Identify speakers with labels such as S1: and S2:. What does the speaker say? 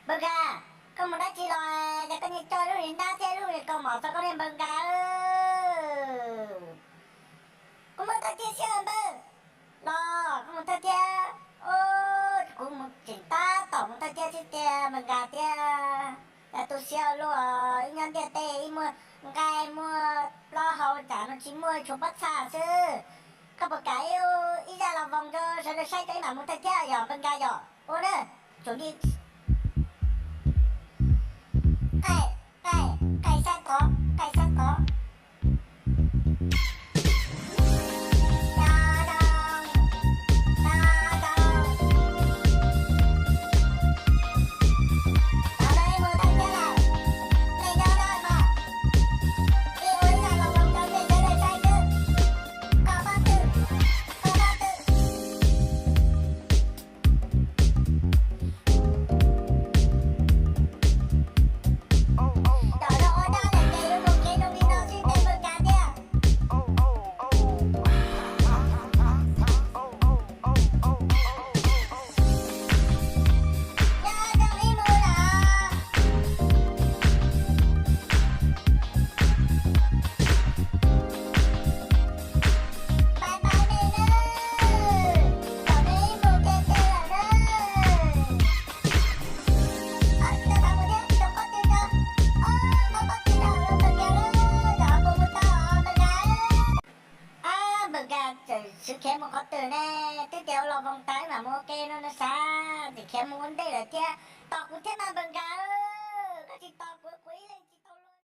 S1: Baga, kamu dah cilai, katanya cari rinda cari kau mau sekarang baga. Kamu tak siapa ber? Lo, kamu tak dia. Oh, kamu cerita, kamu tak dia cerita baga dia. Tu siapa lo? Ingat dia teh imu, ngai mu lo hao jangan cuma coba saja. Kau pakai ija la vong jo, saya saya teh kamu tak dia ya baga ya. Oh ne, jadi cảnh sát có cảnh sát có ta đâu ta đâu ở đây mưa thấy thế này này nhớ đây mà đi uống là lòng vòng trong thế giới này say chứ có ba tư sự kém một có từ nè tiếp theo là vòng tay mà mua kê nó xa thì kém muốn đây là chứ tao cũng thế mà bằng cả